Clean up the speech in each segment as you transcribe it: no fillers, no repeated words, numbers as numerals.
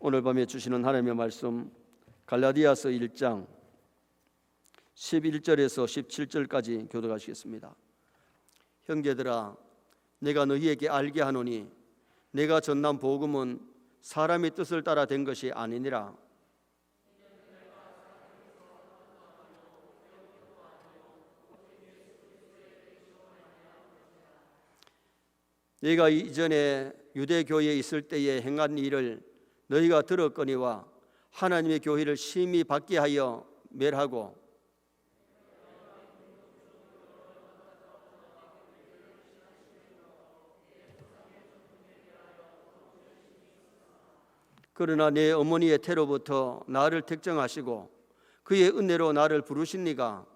오늘 밤에 주시는 하나님의 말씀 갈라디아서 1장 11절에서 17절까지 교독하시겠습니다. 형제들아, 내가 너희에게 알게 하노니 내가 전한 복음은 사람의 뜻을 따라 된 것이 아니니라. 내가 이전에 유대교회에 있을 때에 행한 일을 너희가 들었거니와 하나님의 교회를 심히 받게 하여 멸하고 그러나 내 어머니의 태로부터 나를 택정하시고 그의 은혜로 나를 부르시니가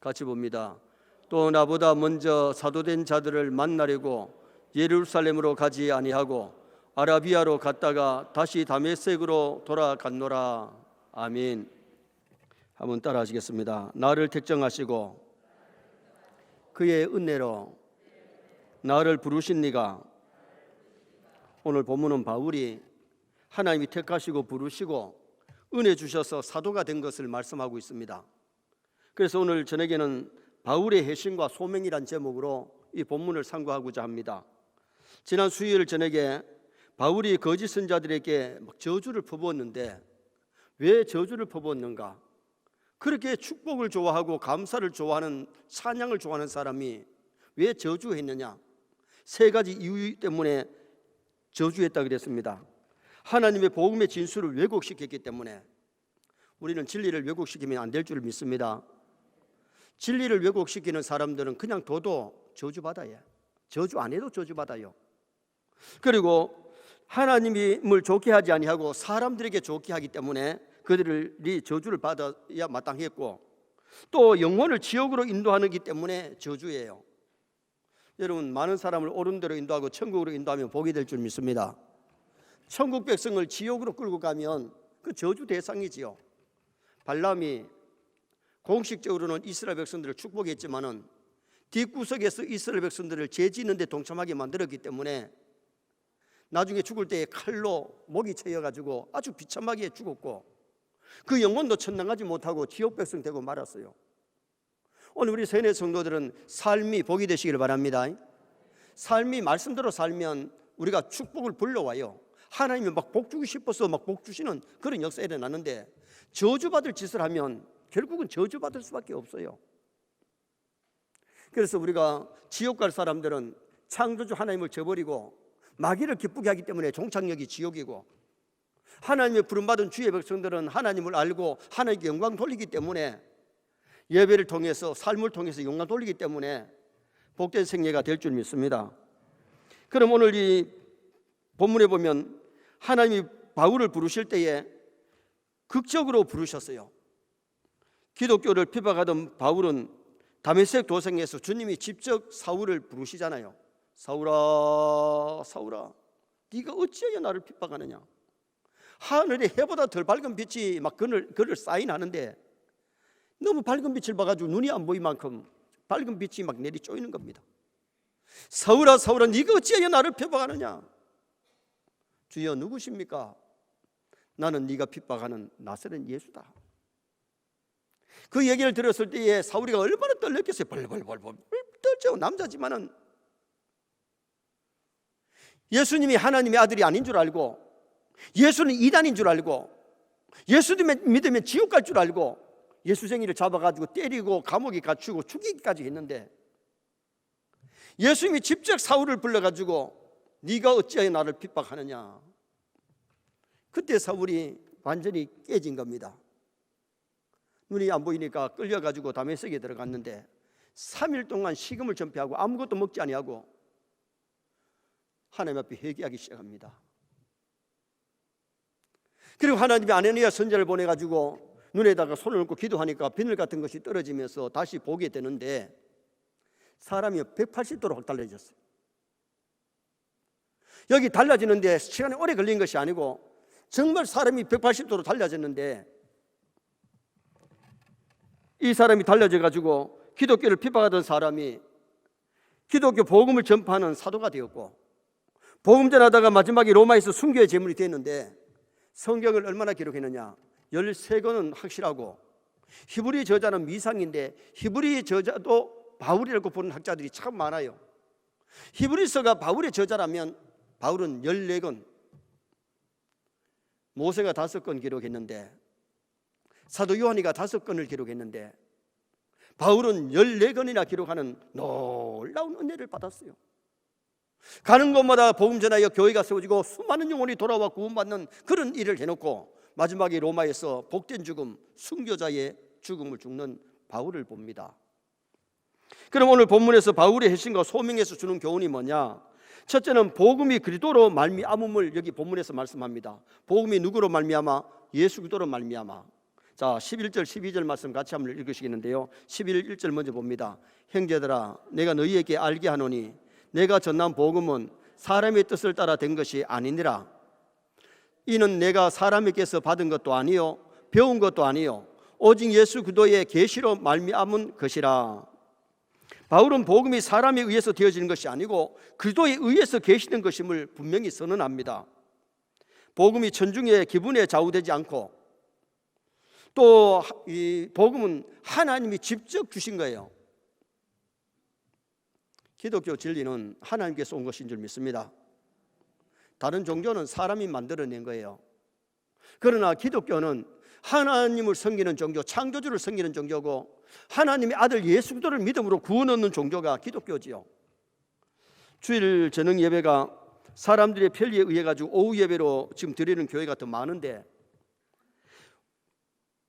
같이 봅니다. 또 나보다 먼저 사도된 자들을 만나려고 예루살렘으로 가지 아니하고 아라비아로 갔다가 다시 다메섹으로 돌아갔노라. 아멘. 한번 따라 하시겠습니다. 나를 택정하시고 그의 은혜로 나를 부르십니까? 오늘 본문은 바울이 하나님이 택하시고 부르시고 은혜 주셔서 사도가 된 것을 말씀하고 있습니다. 그래서 오늘 저녁에는 바울의 회심과 소명이란 제목으로 이 본문을 상고하고자 합니다. 지난 수요일 저녁에 바울이 거짓 선자들에게 저주를 퍼부었는데 왜 저주를 퍼부었는가? 그렇게 축복을 좋아하고 감사를 좋아하는, 찬양을 좋아하는 사람이 왜 저주했느냐? 세 가지 이유 때문에 저주했다 그랬습니다. 하나님의 복음의 진수를 왜곡시켰기 때문에. 우리는 진리를 왜곡시키면 안 될 줄 믿습니다. 진리를 왜곡시키는 사람들은 그냥 둬도 저주받아요. 저주 안 해도 저주받아요. 그리고 하나님을 좋게 하지 아니하고 사람들에게 좋게 하기 때문에 그들이 저주를 받아야 마땅했고, 또 영혼을 지옥으로 인도하기 때문에 저주예요. 여러분, 많은 사람을 옳은 대로 인도하고 천국으로 인도하면 복이 될 줄 믿습니다. 천국 백성을 지옥으로 끌고 가면 그 저주 대상이지요. 발람이 공식적으로는 이스라엘 백성들을 축복했지만은 뒷구석에서 이스라엘 백성들을 죄짓는 데 동참하게 만들었기 때문에 나중에 죽을 때 칼로 목이 채여가지고 아주 비참하게 죽었고 그 영혼도 천당하지 못하고 지옥 백성 되고 말았어요. 오늘 우리 세뇌 성도들은 삶이 복이 되시기를 바랍니다. 삶이 말씀대로 살면 우리가 축복을 불러와요. 하나님이 막 복 주고 싶어서 막 복 주시는 그런 역사가 일어나는데 저주받을 짓을 하면 결국은 저주받을 수밖에 없어요. 그래서 우리가 지옥 갈 사람들은 창조주 하나님을 저버리고 마귀를 기쁘게 하기 때문에 종착역이 지옥이고, 하나님의 부름받은 주의 백성들은 하나님을 알고 하나님께 영광 돌리기 때문에 예배를 통해서 삶을 통해서 영광 돌리기 때문에 복된 생애가 될 줄 믿습니다. 그럼 오늘 이 본문에 보면 하나님이 바울을 부르실 때에 극적으로 부르셨어요. 기독교를 비박하던 바울은 다메섹 도성에서 주님이 직접 사울을 부르시잖아요. 사울아, 사울아, 네가 어찌하여 나를 핍박하느냐? 하늘에 해보다 덜 밝은 빛이 막 그를 쌓이나는데 너무 밝은 빛을 봐가지고 눈이 안 보일 만큼 밝은 빛이 막 내리 쪼이는 겁니다. 사울아, 사울아, 네가 어찌하여 나를 핍박하느냐? 주여, 누구십니까? 나는 네가 핍박하는 나사렛 예수다. 그 얘기를 들었을 때에 사울이가 얼마나 떨렸겠어요. 벌벌벌벌 떨죠. 남자지만은 예수님이 하나님의 아들이 아닌 줄 알고, 예수는 이단인 줄 알고, 예수님을 믿으면 지옥 갈 줄 알고 예수쟁이를 잡아가지고 때리고 감옥에 갇히고 죽이기까지 했는데, 예수님이 직접 사울을 불러가지고 네가 어찌하여 나를 핍박하느냐? 그때 사울이 완전히 깨진 겁니다. 눈이 안 보이니까 끌려가지고 다메섹에 들어갔는데 3일 동안 식음을 전폐하고 아무것도 먹지 아니하고 하나님 앞에 회개하기 시작합니다. 그리고 하나님이 아나니아 선지자를 보내가지고 눈에다가 손을 얹고 기도하니까 비늘 같은 것이 떨어지면서 다시 보게 되는데 사람이 180도로 확 달라졌어요. 여기 달라지는데 시간이 오래 걸린 것이 아니고 정말 사람이 180도로 달라졌는데 이 사람이 달라져 가지고 기독교를 핍박하던 사람이 기독교 복음을 전파하는 사도가 되었고, 복음 전하다가 마지막에 로마에서 순교의 제물이 됐는데, 성경을 얼마나 기록했느냐? 13권은 확실하고, 히브리 저자는 미상인데 히브리 저자도 바울이라고 보는 학자들이 참 많아요. 히브리서가 바울의 저자라면 바울은 14권, 모세가 5권 기록했는데, 사도 요한이가 5권을 기록했는데, 바울은 14권이나 기록하는 놀라운 은혜를 받았어요. 가는 곳마다 복음 전하여 교회가 세워지고 수많은 영혼이 돌아와 구원받는 그런 일을 해놓고, 마지막에 로마에서 복된 죽음, 순교자의 죽음을 죽는 바울을 봅니다. 그럼 오늘 본문에서 바울의 핵심과 소명에서 주는 교훈이 뭐냐? 첫째는 복음이 그리스도로 말미암음을 여기 본문에서 말씀합니다. 복음이 누구로 말미암아? 예수 그리스도로 말미암아. 자, 11절 12절 말씀 같이 한번 읽으시겠는데요. 11절 먼저 봅니다. 형제들아, 내가 너희에게 알게 하노니 내가 전한 복음은 사람의 뜻을 따라 된 것이 아니니라. 이는 내가 사람에게서 받은 것도 아니요 배운 것도 아니요 오직 예수 그리스도의 계시로 말미암은 것이라. 바울은 복음이 사람에 의해서 되어지는 것이 아니고 그리스도에 의해서 계시는 것임을 분명히 선언합니다. 복음이 천중의 기분에 좌우되지 않고, 또 이 복음은 하나님이 직접 주신 거예요. 기독교 진리는 하나님께서 온 것인 줄 믿습니다. 다른 종교는 사람이 만들어낸 거예요. 그러나 기독교는 하나님을 섬기는 종교, 창조주를 섬기는 종교고, 하나님의 아들 예수 그리스도를 믿음으로 구원 얻는 종교가 기독교지요. 주일 저녁 예배가 사람들의 편리에 의해 가지고 오후 예배로 지금 드리는 교회가 더 많은데,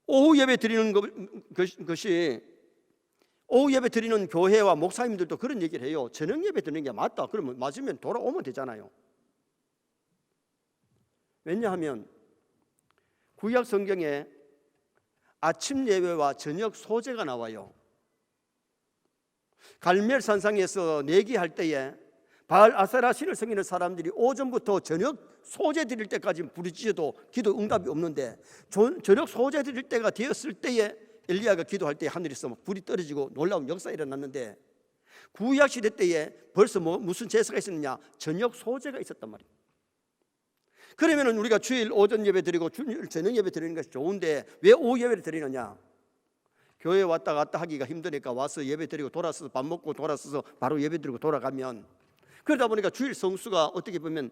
오후 예배 드리는 것이, 오후 예배 드리는 교회와 목사님들도 그런 얘기를 해요. 저녁 예배 드리는 게 맞다. 그러면 맞으면 돌아오면 되잖아요. 왜냐하면 구약 성경에 아침 예배와 저녁 소제가 나와요. 갈멜 산상에서 내기할 때에 바알 아세라 신을 섬기는 사람들이 오전부터 저녁 소제 드릴 때까지 부르짖어도 기도 응답이 없는데, 저녁 소제 드릴 때가 되었을 때에 엘리야가 기도할 때 하늘에서 불이 떨어지고 놀라운 역사가 일어났는데, 구약 시대 때에 벌써 무슨 제사가 있었느냐? 저녁 소제가 있었단 말이에요. 그러면 우리가 주일 오전 예배 드리고 주일 저녁 예배 드리는 것이 좋은데 왜 오후 예배를 드리느냐? 교회 왔다 갔다 하기가 힘드니까 와서 예배 드리고 돌아서서 밥 먹고 돌아서서 바로 예배 드리고 돌아가면, 그러다 보니까 주일 성수가 어떻게 보면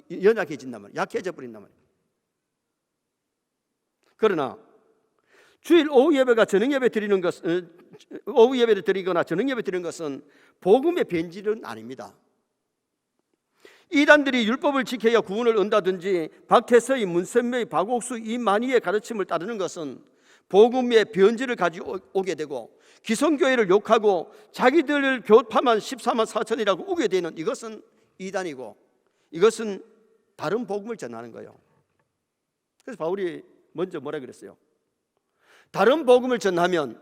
연약해진단 말이에요. 약해져 버린단 말이에요. 그러나 주일 오후 예배가 저녁 예배 드리는 것은, 오후 예배를 드리거나 저녁 예배 드리는 것은 복음의 변질은 아닙니다. 이단들이 율법을 지켜야 구원을 얻는다든지 박태서의, 문선명의, 박옥수, 이만희의 가르침을 따르는 것은 복음의 변질을 가지고 오게 되고, 기성교회를 욕하고 자기들을 교파만 14만 4천이라고 우게 되는 이것은 이단이고, 이것은 다른 복음을 전하는 거예요. 그래서 바울이 먼저 뭐라 그랬어요? 다른 복음을 전하면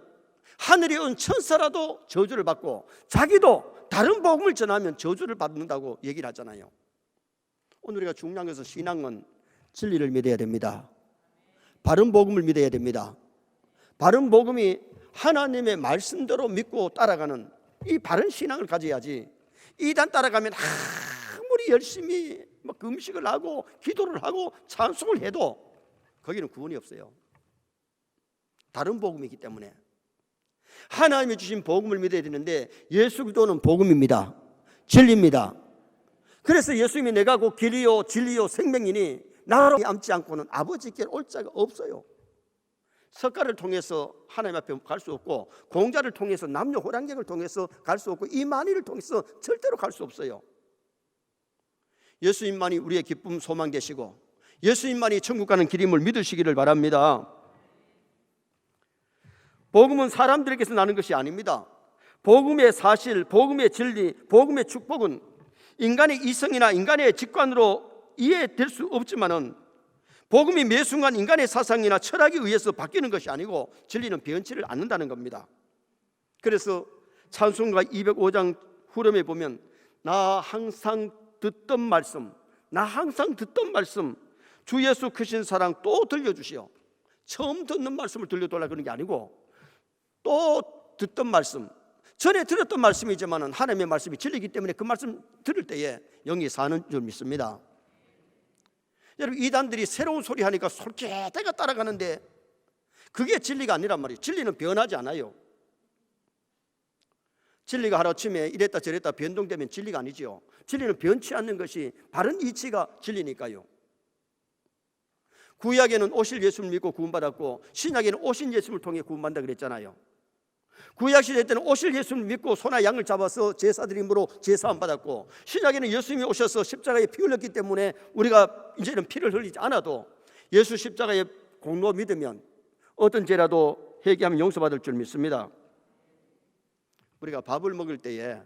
하늘에 온 천사라도 저주를 받고 자기도 다른 복음을 전하면 저주를 받는다고 얘기를 하잖아요. 오늘 우리가 중요한 것은 신앙은 진리를 믿어야 됩니다. 바른 복음을 믿어야 됩니다. 바른 복음이 하나님의 말씀대로 믿고 따라가는 이 바른 신앙을 가져야지, 이단 따라가면 아무리 열심히 금식을 하고 기도를 하고 찬송을 해도 거기는 구원이 없어요. 다른 복음이기 때문에 하나님이 주신 복음을 믿어야 되는데, 예수 그리스도는 복음입니다. 진리입니다. 그래서 예수님이 내가 곧 길이요 진리요 생명이니 나로 앉지 않고는 아버지께 올 자가 없어요. 석가를 통해서 하나님 앞에 갈 수 없고, 공자를 통해서 남녀 호랑객을 통해서 갈 수 없고, 이만희를 통해서 절대로 갈 수 없어요. 예수님만이 우리의 기쁨 소망 되시고, 예수님만이 천국 가는 길임을 믿으시기를 바랍니다. 복음은 사람들에게서 나는 것이 아닙니다. 복음의 사실, 복음의 진리, 복음의 축복은 인간의 이성이나 인간의 직관으로 이해될 수 없지만은, 복음이 매 순간 인간의 사상이나 철학에 의해서 바뀌는 것이 아니고 진리는 변치를 않는다는 겁니다. 그래서 찬송가 205장 후렴에 보면 나 항상 듣던 말씀, 주 예수 크신 사랑 또 들려주시오. 처음 듣는 말씀을 들려달라 그런 게 아니고 또 듣던 말씀, 전에 들었던 말씀이지만 하나님의 말씀이 진리이기 때문에 그 말씀 들을 때에 영이 사는 줄 믿습니다. 여러분, 이단들이 새로운 소리 하니까 솔깃하게 따라가는데 그게 진리가 아니란 말이에요. 진리는 변하지 않아요. 진리가 하루아침에 이랬다 저랬다 변동되면 진리가 아니죠. 진리는 변치 않는 것이 바른 이치가 진리니까요. 구약에는 오실 예수를 믿고 구원받았고 신약에는 오신 예수를 통해 구원받는다 그랬잖아요. 구약 시대 때는 오실 예수를 믿고 소나 양을 잡아서 제사들 힘으로 제사함 받았고, 신약에는 예수님이 오셔서 십자가에 피 흘렸기 때문에 우리가 이제는 피를 흘리지 않아도 예수 십자가의 공로 믿으면 어떤 죄라도 회개하면 용서받을 줄 믿습니다. 우리가 밥을 먹을 때에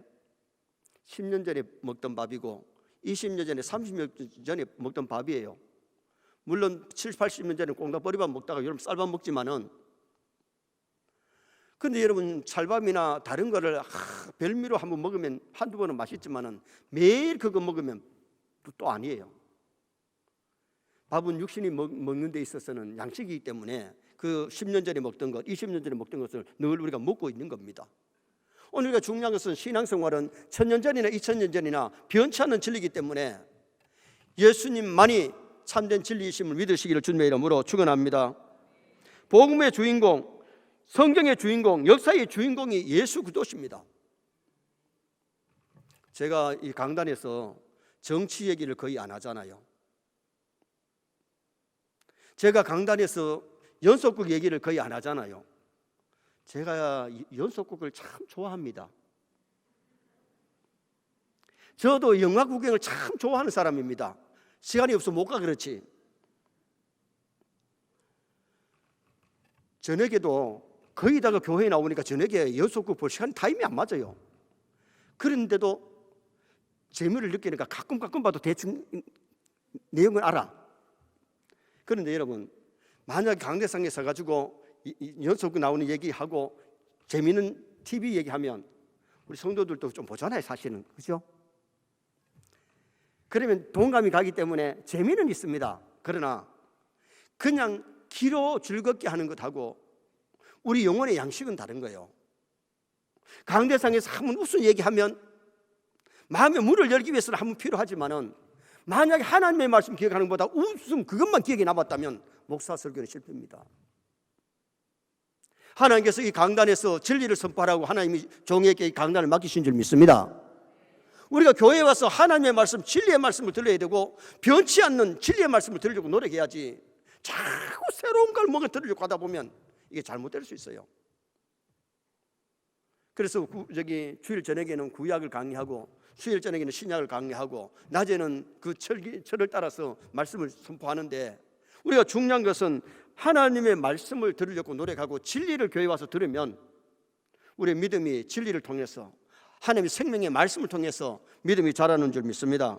10년 전에 먹던 밥이고 20년 전에 30년 전에 먹던 밥이에요. 물론 70, 80년 전에 꽁다버리밥 먹다가 여러분 쌀밥 먹지만은, 근데 여러분 찰밥이나 다른 거를 별미로 한번 먹으면 한두 번은 맛있지만은 매일 그거 먹으면 또 아니에요. 밥은 육신이 먹는 데 있어서는 양식이기 때문에 그 10년 전에 먹던 것, 20년 전에 먹던 것을 늘 우리가 먹고 있는 겁니다. 오늘 우리가 중요한 것은 신앙생활은 1000년 전이나 2000년 전이나 변치 않는 진리이기 때문에 예수님만이 참된 진리이심을 믿으시기를 주님의 이름으로 축원합니다. 복음의 주인공, 성경의 주인공, 역사의 주인공이 예수 그리스도십니다. 제가 이 강단에서 정치 얘기를 거의 안 하잖아요. 제가 강단에서 연속극 얘기를 거의 안 하잖아요. 제가 연속극을 참 좋아합니다. 저도 영화 구경을 참 좋아하는 사람입니다. 시간이 없어 못 가 그렇지. 저녁에도 거의 다가 교회에 나오니까 저녁에 연속극 볼 시간 타임이 안 맞아요. 그런데도 재미를 느끼니까 가끔 봐도 대충 내용을 알아. 그런데 여러분, 만약 강대상에 서가지고 연속극 나오는 얘기하고 재미있는 TV 얘기하면 우리 성도들도 좀 보잖아요, 사실은. 그죠? 그러면 동감이 가기 때문에 재미는 있습니다. 그러나 그냥 길어 즐겁게 하는 것하고 우리 영혼의 양식은 다른 거예요. 강대상에서 한번 무슨 얘기하면 마음의 문을 열기 위해서는 한번 필요하지만은, 만약에 하나님의 말씀 기억하는 것보다 웃음 그것만 기억이 남았다면 목사 설교는 실패입니다. 하나님께서 이 강단에서 진리를 선포하라고 하나님이 종에게 이 강단을 맡기신 줄 믿습니다. 우리가 교회에 와서 하나님의 말씀, 진리의 말씀을 들어야 되고 변치 않는 진리의 말씀을 들으려고 노력해야지, 자꾸 새로운 걸 뭔가 들으려고 하다 보면 이게 잘못될 수 있어요. 그래서 주일 저녁에는 구약을 강의하고 수요일 저녁에는 신약을 강의하고 낮에는 그 철을 따라서 말씀을 선포하는데, 우리가 중요한 것은 하나님의 말씀을 들으려고 노력하고 진리를 교회에 와서 들으면 우리의 믿음이 진리를 통해서 하나님의 생명의 말씀을 통해서 믿음이 자라는 줄 믿습니다.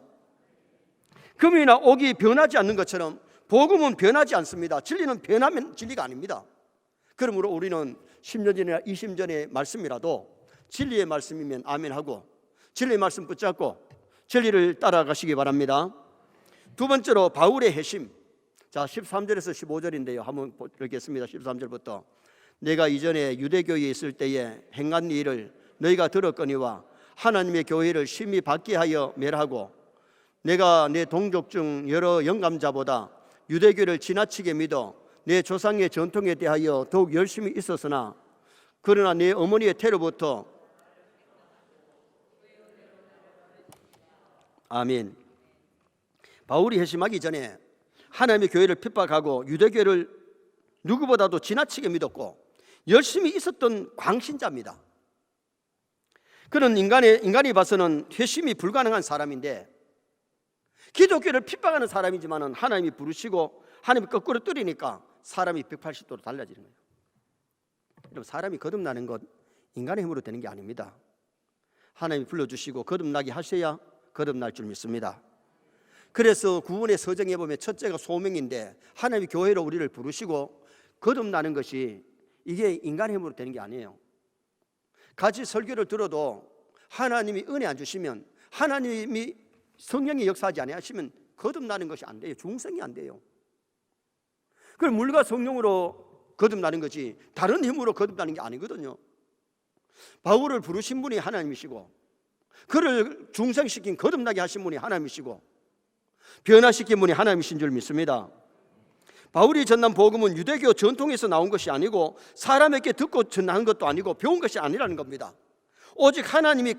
금이나 옥이 변하지 않는 것처럼 복음은 변하지 않습니다. 진리는 변하면 진리가 아닙니다. 그러므로 우리는 10년 전이나 20년 전의 말씀이라도 진리의 말씀이면 아멘하고 진리의 말씀 붙잡고 진리를 따라가시기 바랍니다. 두 번째로 바울의 회심. 자, 13절에서 15절인데요. 한번 읽겠습니다. 13절부터. 내가 이전에 유대교회에 있을 때에 행한 일을 너희가 들었거니와 하나님의 교회를 심히 받게 하여 멸하고, 내가 내 동족 중 여러 영감자보다 유대교를 지나치게 믿어 내 조상의 전통에 대하여 더욱 열심히 있었으나, 그러나 내 어머니의 태로부터 아멘. 바울이 회심하기 전에 하나님의 교회를 핍박하고 유대교를 누구보다도 지나치게 믿었고 열심히 있었던 광신자입니다. 그는 인간이 봐서는 회심이 불가능한 사람인데, 기독교를 핍박하는 사람이지만 하나님이 부르시고 하나님이 거꾸로 때리니까 사람이 180도로 달라지는 거예요. 여러분, 사람이 거듭나는 것 인간의 힘으로 되는 게 아닙니다. 하나님이 불러주시고 거듭나게 하셔야 거듭날 줄 믿습니다. 그래서 구원의 서정에 보면 첫째가 소명인데, 하나님이 교회로 우리를 부르시고 거듭나는 것이 이게 인간의 힘으로 되는 게 아니에요. 같이 설교를 들어도 하나님이 은혜 안 주시면, 하나님이 성령이 역사하지 않으시면 거듭나는 것이 안 돼요. 중생이 안 돼요. 그럼 물과 성령으로 거듭나는 거지 다른 힘으로 거듭나는 게 아니거든요. 바울을 부르신 분이 하나님이시고 그를 중생시킨 거듭나게 하신 분이 하나님이시고 변화시킨 분이 하나님이신 줄 믿습니다. 바울이 전한 복음은 유대교 전통에서 나온 것이 아니고 사람에게 듣고 전한 것도 아니고 배운 것이 아니라는 겁니다. 오직 하나님이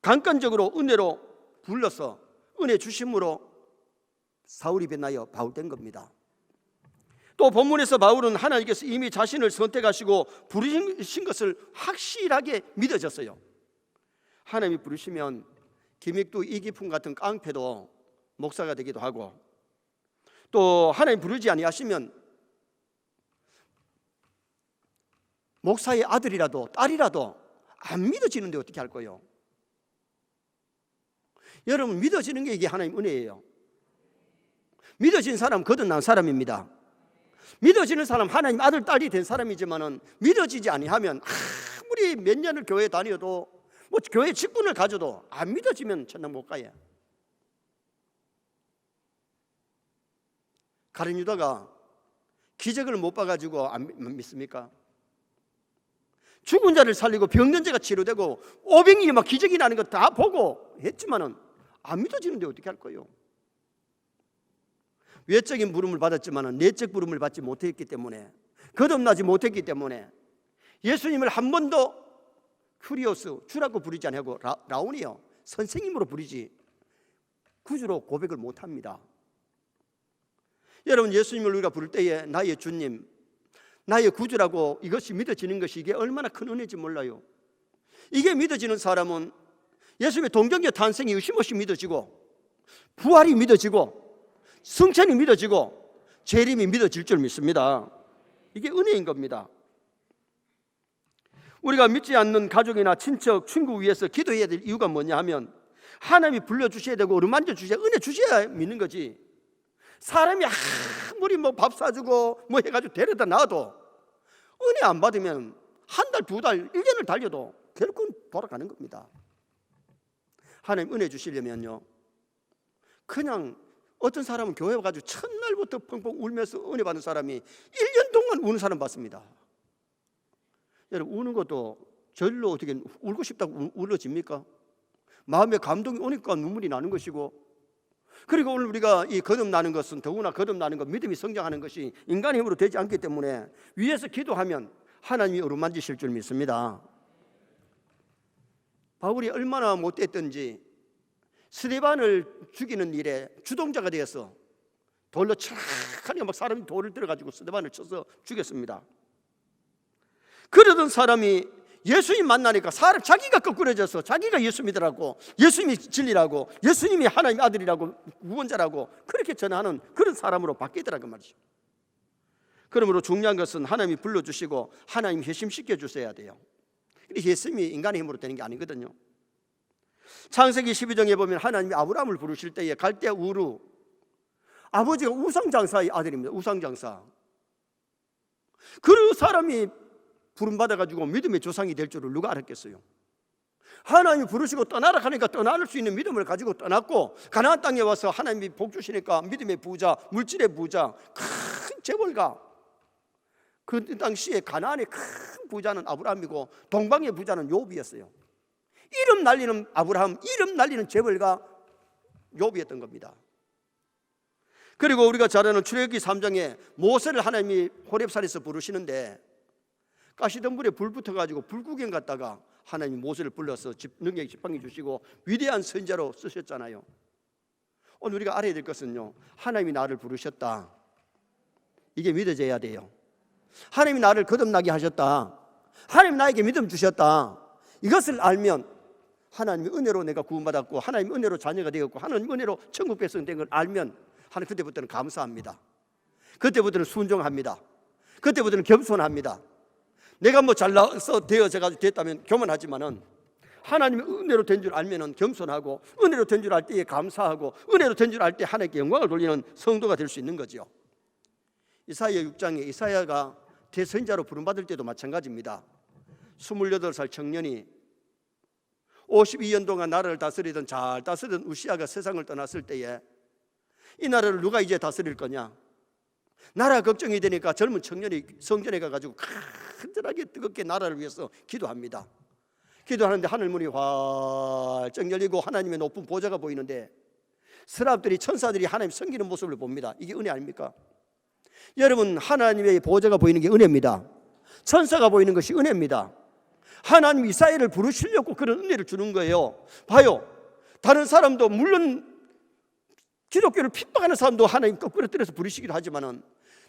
강권적으로 은혜로 불러서 은혜 주심으로 사울이 변하여 바울 된 겁니다. 또 본문에서 바울은 하나님께서 이미 자신을 선택하시고 부르신 것을 확실하게 믿어졌어요. 하나님이 부르시면 김익두, 이기풍 같은 깡패도 목사가 되기도 하고, 또 하나님 부르지 아니하시면 목사의 아들이라도 딸이라도 안 믿어지는데 어떻게 할 거예요? 여러분, 믿어지는 게 이게 하나님 은혜예요. 믿어진 사람 거듭난 사람입니다. 믿어지는 사람 하나님 아들 딸이 된 사람이지만은 믿어지지 아니하면 아무리 몇 년을 교회 다녀도 뭐 교회 직분을 가져도 안 믿어지면 천당 못 가요. 가룟 유다가 기적을 못 봐가지고 안 믿습니까? 죽은 자를 살리고 병든 자가 치료되고 오병이 막 기적이 나는 거 다 보고 했지만은 안 믿어지는데 어떻게 할 거예요? 외적인 부름을 받았지만은 내적 부름을 받지 못했기 때문에, 거듭나지 못했기 때문에 예수님을 한 번도 큐리오스, 주라고 부르지 않고 라오니요, 선생님으로 부르지 구주로 고백을 못합니다. 여러분, 예수님을 우리가 부를 때에 나의 주님, 나의 구주라고 이것이 믿어지는 것이 이게 얼마나 큰 은혜인지 몰라요. 이게 믿어지는 사람은 예수님의 동정녀 탄생이 의심없이 믿어지고, 부활이 믿어지고, 승천이 믿어지고, 재림이 믿어질 줄 믿습니다. 이게 은혜인 겁니다. 우리가 믿지 않는 가족이나 친척, 친구 위해서 기도해야 될 이유가 뭐냐 하면 하나님이 불러주셔야 되고 어루만져 주셔야, 은혜 주셔야 믿는 거지. 사람이 아무리 뭐 밥 사주고 뭐 해가지고 데려다 놔도 은혜 안 받으면 한 달, 두 달, 1년을 달려도 결국은 돌아가는 겁니다. 하나님 은혜 주시려면요, 그냥 어떤 사람은 교회 와가지고 첫날부터 펑펑 울면서 은혜 받는 사람이 1년 동안 우는 사람 봤습니다. 여러분, 우는 것도 절로 어떻게 울고 싶다고 울어집니까? 마음에 감동이 오니까 눈물이 나는 것이고, 그리고 오늘 우리가 이 거듭나는 것은 더구나 거듭나는 것, 믿음이 성장하는 것이 인간의 힘으로 되지 않기 때문에 위에서 기도하면 하나님이 어루만지실 줄 믿습니다. 바울이 얼마나 못됐든지 스데반을 죽이는 일에 주동자가 되어서 돌로 착하게 막 사람이 돌을 들어가지고 스데반을 쳐서 죽였습니다. 그러던 사람이 예수님 만나니까 자기가 거꾸러져서 자기가 예수 믿으라고, 예수님이 진리라고, 예수님이 하나님 아들이라고, 구원자라고 그렇게 전하는 그런 사람으로 바뀌더라고 말이죠. 그러므로 중요한 것은 하나님이 불러주시고 하나님 회심시켜 주셔야 돼요. 회심이 인간의 힘으로 되는 게 아니거든요. 창세기 12장에 보면 하나님이 아브라함을 부르실 때에 갈대 우루, 아버지가 우상장사의 아들입니다. 우상장사. 그 사람이 부름받아가지고 믿음의 조상이 될 줄을 누가 알았겠어요? 하나님이 부르시고 떠나라 하니까 떠날 수 있는 믿음을 가지고 떠났고, 가나안 땅에 와서 하나님이 복 주시니까 믿음의 부자, 물질의 부자, 큰 재벌가. 그 당시에 가나안의 큰 부자는 아브라함이고 동방의 부자는 욥이었어요. 이름 날리는 아브라함, 이름 날리는 재벌가 욥이었던 겁니다. 그리고 우리가 잘 아는 출애굽기 3장에 모세를 하나님이 호렙산에서 부르시는데 가시덤불에 불 붙어가지고 불구경 갔다가 하나님이 모세를 불러서 능력이 지팡이 주시고 위대한 선자로 쓰셨잖아요. 오늘 우리가 알아야 될 것은요, 하나님이 나를 부르셨다, 이게 믿어져야 돼요. 하나님이 나를 거듭나게 하셨다, 하나님이 나에게 믿음 주셨다, 이것을 알면 하나님의 은혜로 내가 구원받았고 하나님의 은혜로 자녀가 되었고 하나님의 은혜로 천국 백성 된 걸 알면 하나님 그때부터는 감사합니다. 그때부터는 순종합니다. 그때부터는 겸손합니다. 내가 뭐 잘나서 되어져가지고 됐다면 교만하지만은 하나님의 은혜로 된 줄 알면은 겸손하고, 은혜로 된 줄 알 때에 감사하고, 은혜로 된 줄 알 때 하나님께 영광을 돌리는 성도가 될 수 있는 거죠. 이사야 6장에 이사야가 대선자로 부름받을 때도 마찬가지입니다. 28살 청년이 52년 동안 나라를 다스리던 잘 다스리던 우시아가 세상을 떠났을 때에 이 나라를 누가 이제 다스릴 거냐? 나라 걱정이 되니까 젊은 청년이 성전에 가가지고 간절하게 뜨겁게 나라를 위해서 기도합니다. 기도하는데 하늘문이 활짝 열리고 하나님의 높은 보좌가 보이는데 서랍들이, 천사들이 하나님 섬기는 모습을 봅니다. 이게 은혜 아닙니까? 여러분, 하나님의 보좌가 보이는 게 은혜입니다. 천사가 보이는 것이 은혜입니다. 하나님 이스라엘을 부르시려고 그런 은혜를 주는 거예요. 봐요, 다른 사람도 물론 기독교를 핍박하는 사람도 하나님 거꾸로 때려서 부르시기도 하지만은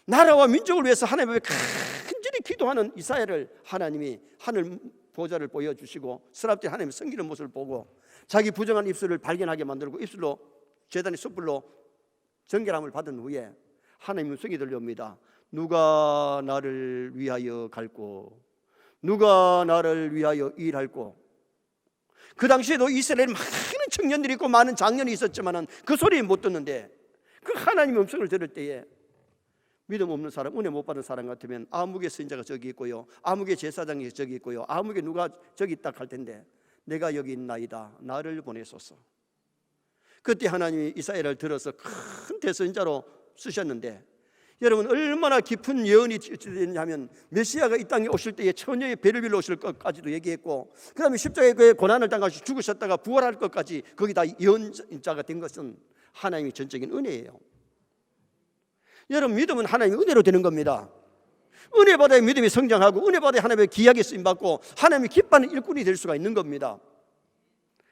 나라와 민족을 위해서 하나님 앞에 간절히 기도하는 이스라엘을 하나님이 하늘 보좌를 보여주시고 서랍들이 하나님의 섬기는 모습을 보고 자기 부정한 입술을 발견하게 만들고 입술로 제단의 숯불로 정결함을 받은 후에 하나님 음성이 들려옵니다. 누가 나를 위하여 갈고 누가 나를 위하여 일할고. 그 당시에도 이스라엘에 많은 청년들이 있고 많은 장년이 있었지만 그 소리에 못 듣는데 그 하나님의 음성을 들을 때에 믿음 없는 사람, 은혜 못 받은 사람 같으면 아무개 선지자가 저기 있고요, 아무개 제사장이 저기 있고요, 아무개 누가 저기 있다 할 텐데 내가 여기 있나이다, 나를 보내소서. 그때 하나님이 이사야를 들어서 큰 대선자로 쓰셨는데 여러분, 얼마나 깊은 예언이 되냐면 메시아가 이 땅에 오실 때에 처녀의 배를 빌려 오실 것까지도 얘기했고, 그 다음에 십자가의 고난을 당하시 죽으셨다가 부활할 것까지 거기 다 예언자가 된 것은 하나님의 전적인 은혜예요. 여러분, 믿음은 하나님의 은혜로 되는 겁니다. 은혜 받아야 믿음이 성장하고 은혜 받아야 하나님의 기약에 쓰임받고 하나님이 기뻐하는 일꾼이 될 수가 있는 겁니다.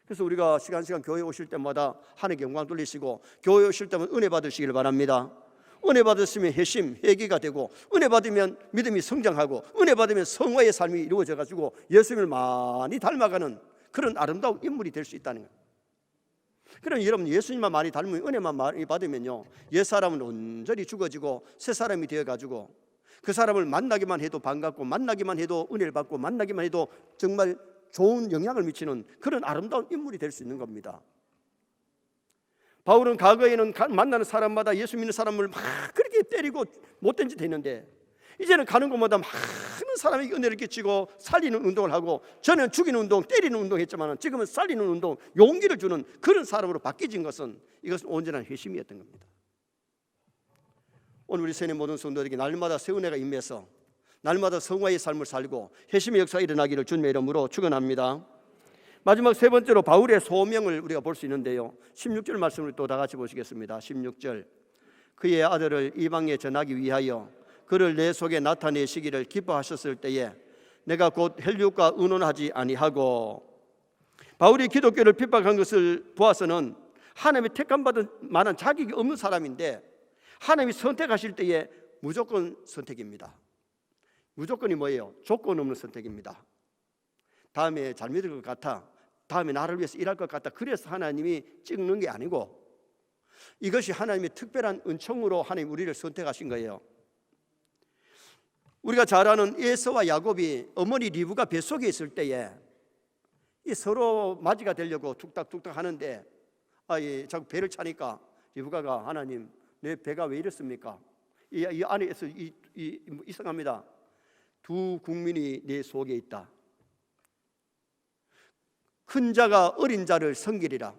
그래서 우리가 시간 교회 오실 때마다 하나님께 영광 돌리시고 교회 오실 때면 은혜 받으시길 바랍니다. 은혜 받으시면 회심, 회개가 되고 은혜 받으면 믿음이 성장하고 은혜 받으면 성화의 삶이 이루어져 가지고 예수님을 많이 닮아가는 그런 아름다운 인물이 될 수 있다는 거예요. 그럼 여러분, 예수님만 많이 닮으면, 은혜만 많이 받으면요, 옛사람은 온전히 죽어지고 새 사람이 되어가지고 그 사람을 만나기만 해도 반갑고 만나기만 해도 은혜를 받고 만나기만 해도 정말 좋은 영향을 미치는 그런 아름다운 인물이 될 수 있는 겁니다. 바울은 과거에는 만나는 사람마다 예수 믿는 사람을 막 그렇게 때리고 못된 짓 했는데 이제는 가는 곳마다 많은 사람에게 은혜를 끼치고 살리는 운동을 하고, 저는 죽이는 운동, 때리는 운동 했지만 지금은 살리는 운동, 용기를 주는 그런 사람으로 바뀌어진 것은 이것은 온전한 회심이었던 겁니다. 오늘 우리 세계 모든 성도들에게 날마다 새 은혜가 임해서 날마다 성화의 삶을 살고 회심의 역사가 일어나기를 주님의 이름으로 축원합니다. 마지막 세 번째로 바울의 소명을 우리가 볼 수 있는데요, 16절 말씀을 또 다 같이 보시겠습니다. 16절, 그의 아들을 이방에 전하기 위하여 그를 내 속에 나타내시기를 기뻐하셨을 때에 내가 곧 혈육과 의논하지 아니하고. 바울이 기독교를 핍박한 것을 보아서는 하나님의 택함받은 만한 자격이 없는 사람인데 하나님이 선택하실 때에 무조건 선택입니다. 무조건이 뭐예요? 조건 없는 선택입니다. 다음에 잘 믿을 것 같아, 다음에 나를 위해서 일할 것 같다, 그래서 하나님이 찍는 게 아니고 이것이 하나님의 특별한 은총으로 하나님 우리를 선택하신 거예요. 우리가 잘 아는 에서와 야곱이 어머니 리브가 뱃속에 있을 때에 이 서로 맞이가 되려고 툭딱툭딱 하는데 자꾸 배를 차니까 리브가가, 하나님 내 배가 왜 이렇습니까? 이 안에서 이상합니다. 두 국민이 내 속에 있다. 큰 자가 어린 자를 섬기리라.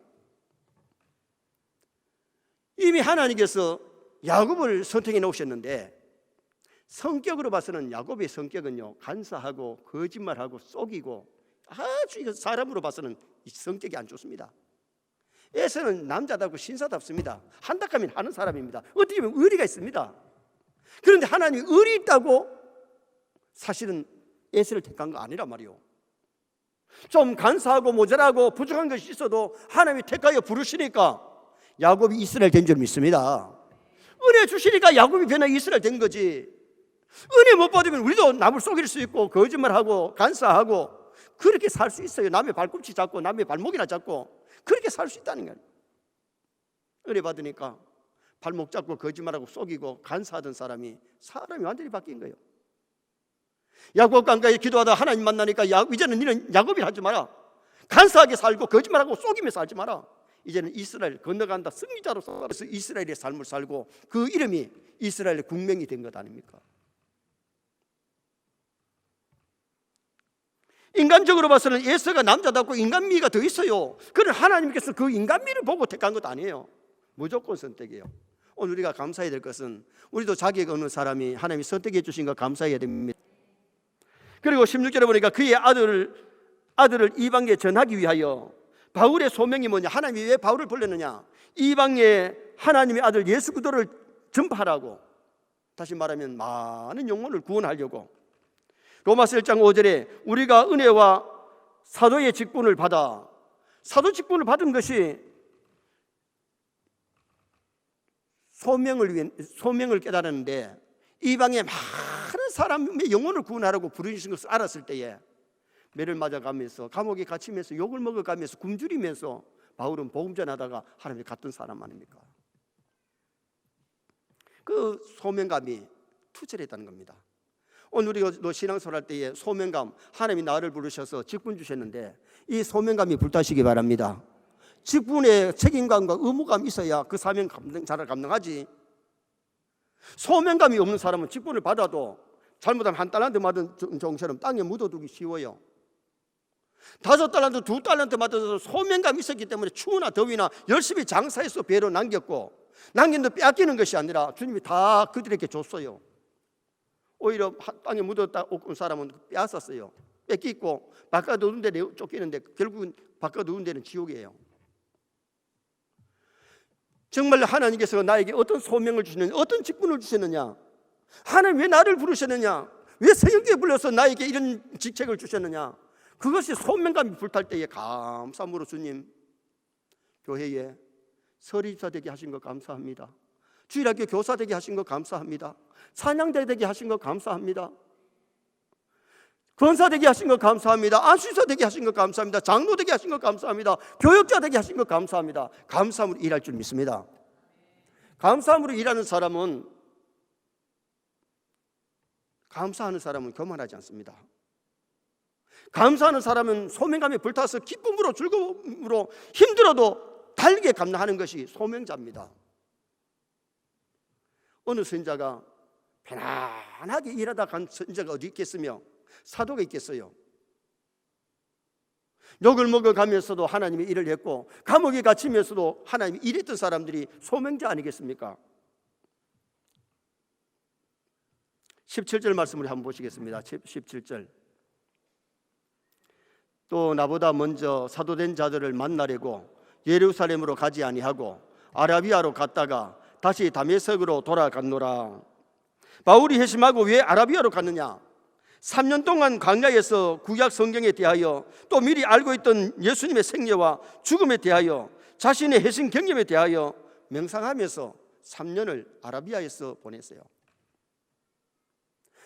이미 하나님께서 야곱을 선택해 놓으셨는데 성격으로 봐서는 야곱의 성격은요, 간사하고 거짓말하고 속이고 아주 사람으로 봐서는 성격이 안 좋습니다. 에서는 남자답고 신사답습니다. 한다 하면 하는 사람입니다. 어떻게 보면 의리가 있습니다. 그런데 하나님이 의리 있다고 사실은 에서를 택한 거 아니란 말이요. 좀 간사하고 모자라고 부족한 것이 있어도 하나님이 택하여 부르시니까 야곱이 이스라엘 된 줄 믿습니다. 은혜 주시니까 야곱이 변화 이스라엘 된 거지. 은혜 못 받으면 우리도 남을 속일 수 있고 거짓말하고 간사하고 그렇게 살 수 있어요. 남의 발꿈치 잡고 남의 발목이나 잡고 그렇게 살 수 있다는 거예요. 은혜 받으니까 발목 잡고 거짓말하고 속이고 간사하던 사람이 완전히 바뀐 거예요. 야곱 강가에 기도하다 하나님 만나니까 이제는 너는 야곱이라 하지 마라. 간사하게 살고 거짓말하고 속이며 살지 마라. 이제는 이스라엘 건너간다, 승리자로 살아서 이스라엘의 삶을 살고 그 이름이 이스라엘의 국명이 된 것 아닙니까? 인간적으로 봐서는 에서가 남자답고 인간미가 더 있어요. 그런 하나님께서 그 인간미를 보고 택한 것 아니에요. 무조건 선택이에요. 오늘 우리가 감사해야 될 것은 우리도 자격 없는 사람이 하나님이 선택해 주신 것 감사해야 됩니다. 그리고 16절에 보니까 그의 아들을 이방에 전하기 위하여 바울의 소명이 뭐냐? 하나님이 왜 바울을 불렀느냐? 이방에 하나님의 아들 예수 그리스도를 전파하라고. 다시 말하면 많은 영혼을 구원하려고. 로마서 1장 5절에 우리가 은혜와 사도의 직분을 받아, 사도 직분을 받은 것이 소명을 깨달았는데 이방에 많은 사람의 영혼을 구원하라고 부르신 것을 알았을 때에 매를 맞아가면서 감옥에 갇히면서 욕을 먹어가면서 굶주리면서 바울은 복음 전하다가 하나님이 갔던 사람 아닙니까? 그 소명감이 투철했다는 겁니다. 오늘 우리가 신앙생활 할 때에 소명감, 하나님이 나를 부르셔서 직분 주셨는데 이 소명감이 불타시기 바랍니다. 직분의 책임감과 의무감이 있어야 그 사명 잘 감당하지. 소명감이 없는 사람은 직분을 받아도 잘못하면 한 달란트 받은 종처럼 땅에 묻어두기 쉬워요. 5달란트, 2달란트 받아서 소명감이 있었기 때문에 추우나 더위나 열심히 장사해서 배로 남겼고, 남긴 데 빼앗기는 것이 아니라 주님이 다 그들에게 줬어요. 오히려 땅에 묻었다 온 사람은 빼앗았어요. 뺏기고 바깥 누운 데 쫓기는데 결국은 바깥 누운 데는 지옥이에요. 정말 하나님께서 나에게 어떤 소명을 주시느냐, 어떤 직분을 주셨느냐, 하나님 왜 나를 부르셨느냐, 왜 새벽에 불러서 나에게 이런 직책을 주셨느냐, 그것이 소명감이 불탈 때에 감사함으로 주님 교회에 서리사 되게 하신 것 감사합니다. 주일학교 교사 되게 하신 것 감사합니다. 찬양대 되게 하신 것 감사합니다. 권사 되게 하신 것 감사합니다. 안수사 되게 하신 것 감사합니다. 장로 되게 하신 것 감사합니다. 교역자 되게 하신 것 감사합니다. 감사함으로 일할 줄 믿습니다. 감사함으로 일하는 사람은, 감사하는 사람은 교만하지 않습니다. 감사하는 사람은 소명감에 불타서 기쁨으로 즐거움으로 힘들어도 달게 감당하는 것이 소명자입니다. 어느 선자가 편안하게 일하다 간 선자가 어디 있겠으며 사도가 있겠어요? 욕을 먹어가면서도 하나님이 일을 했고 감옥에 갇히면서도 하나님이 일했던 사람들이 소명자 아니겠습니까? 17절 말씀을 한번 보시겠습니다. 17절. 또 나보다 먼저 사도된 자들을 만나려고 예루살렘으로 가지 아니하고 아라비아로 갔다가 다시 다메섹으로 돌아갔노라. 바울이 회심하고 왜 아라비아로 갔느냐? 3년 동안 광야에서 구약 성경에 대하여 또 미리 알고 있던 예수님의 생애와 죽음에 대하여 자신의 회심 경험에 대하여 명상하면서 3년을 아라비아에서 보냈어요.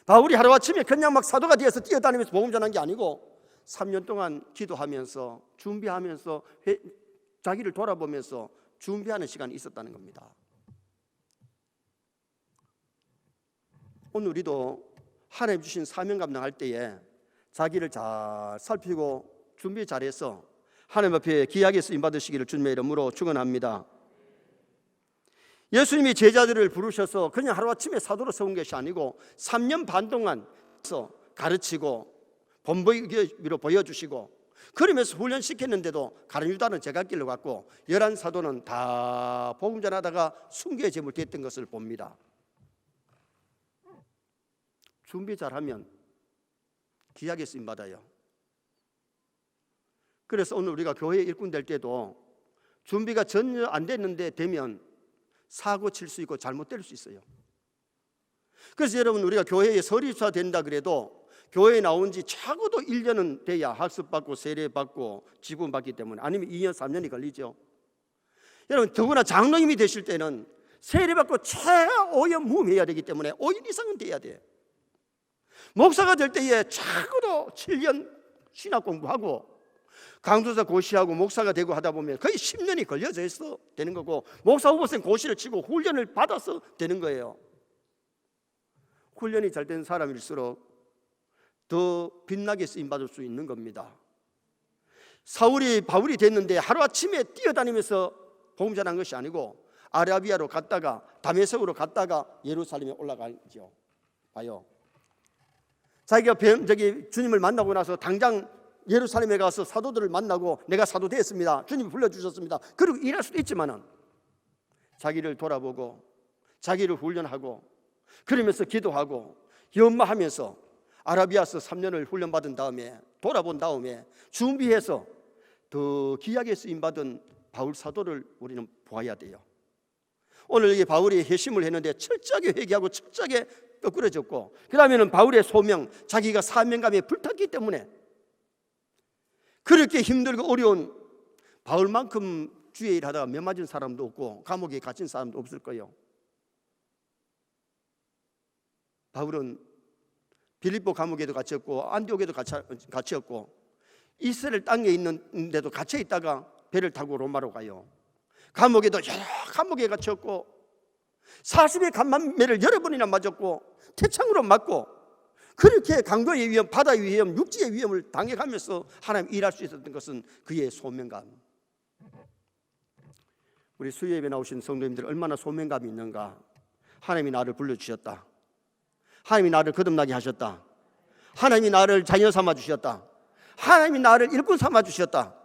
바울이 하루아침에 그냥 막 사도가 되어서 뛰어다니면서 복음 전한 게 아니고 3년 동안 기도하면서 준비하면서 자기를 돌아보면서 준비하는 시간이 있었다는 겁니다. 오늘 우리도 하나님 주신 사명 감당할 때에 자기를 잘 살피고 준비 잘해서 하나님 앞에 귀하게 쓰임 받으시기를 주님의 이름으로 축원합니다. 예수님이 제자들을 부르셔서 그냥 하루아침에 사도로 세운 것이 아니고 3년 반 동안 가르치고 본보기로 보여주시고 그러면서 훈련시켰는데도 가룟 유다는 제갈길로 갔고 11사도는 다 복음 전하다가 순교의 제물 됐던 것을 봅니다. 준비 잘하면 귀하게 쓰임받아요. 그래서 오늘 우리가 교회 일꾼 될 때도 준비가 전혀 안 됐는데 되면 사고 칠 수 있고 잘못될 수 있어요. 그래서 여러분 우리가 교회에 서리사 된다 그래도 교회에 나온 지 최고도 1년은 돼야 학습받고 세례받고 직분받기 때문에, 아니면 2년 3년이 걸리죠. 여러분 더구나 장로님이 되실 때는 세례받고 최오염 무음해야 되기 때문에 5년 이상은 돼야 돼요. 목사가 될 때에 최고도 7년 신학 공부하고 강도사 고시하고 목사가 되고 하다 보면 거의 10년이 걸려져 있어 되는 거고, 목사 후보생 고시를 치고 훈련을 받아서 되는 거예요. 훈련이 잘 된 사람일수록 더 빛나게 쓰임받을 수 있는 겁니다. 바울이 됐는데 하루아침에 뛰어다니면서 복음 전한 것이 아니고 아라비아로 갔다가 다메섹으로 갔다가 예루살렘에 올라가죠. 봐요. 자기가 주님을 만나고 나서 당장 예루살렘에 가서 사도들을 만나고 내가 사도 되었습니다, 주님이 불러주셨습니다, 그리고 일할 수도 있지만은 자기를 돌아보고 자기를 훈련하고 그러면서 기도하고 연마하면서 아라비아서 3년을 훈련받은 다음에 돌아본 다음에 준비해서 더 귀하게 쓰임받은 바울 사도를 우리는 보아야 돼요. 오늘 여기 바울이 회심을 했는데 철저하게 회개하고 철저하게 꺾으러졌고, 그 다음에는 바울의 소명, 자기가 사명감에 불탔기 때문에 그렇게 힘들고 어려운 바울만큼 주의 일하다가 몇 맞은 사람도 없고 감옥에 갇힌 사람도 없을 거예요. 바울은 빌립보 감옥에도 갇혔고 안디옥에도 갇혔고 이스라엘 땅에 있는데도 갇혀 있다가 배를 타고 로마로 가요. 감옥에도 여러 감옥에 갇혔고 40의 감만매를 여러 번이나 맞았고 태창으로 맞고 그렇게 강도의 위험, 바다의 위험, 육지의 위험을 당해가면서 하나님 일할 수 있었던 것은 그의 소명감. 우리 수요예배 나오신 성도님들 얼마나 소명감이 있는가. 하나님이 나를 불러주셨다. 하나님이 나를 거듭나게 하셨다. 하나님이 나를 자녀 삼아 주셨다. 하나님이 나를 일꾼 삼아 주셨다.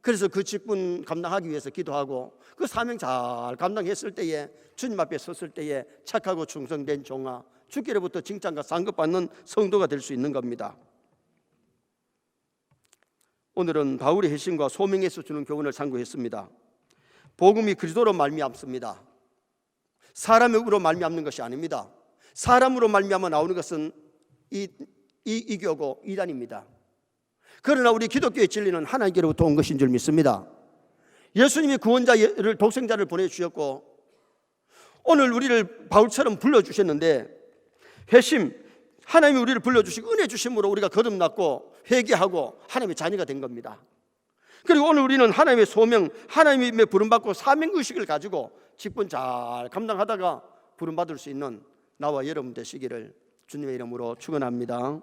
그래서 그 직분 감당하기 위해서 기도하고 그 사명 잘 감당했을 때에 주님 앞에 섰을 때에 착하고 충성된 종아, 주께로부터 칭찬과 상급받는 성도가 될 수 있는 겁니다. 오늘은 바울의 회심과 소명에서 주는 교훈을 참고했습니다. 복음이 그리스도로 말미암습니다. 사람으로 말미암는 것이 아닙니다. 사람으로 말미암아 나오는 것은 이교고 이단입니다. 그러나 우리 기독교의 진리는 하나님께로부터 온 것인 줄 믿습니다. 예수님이 구원자를 독생자를 보내주셨고 오늘 우리를 바울처럼 불러주셨는데 회심, 하나님이 우리를 불러주시고 은혜 주심으로 우리가 거듭났고 회개하고 하나님의 자녀가 된 겁니다. 그리고 오늘 우리는 하나님의 소명, 하나님의 부름받고 사명의식을 가지고 직분 잘 감당하다가 부름받을 수 있는 나와 여러분 되시기를 주님의 이름으로 축원합니다.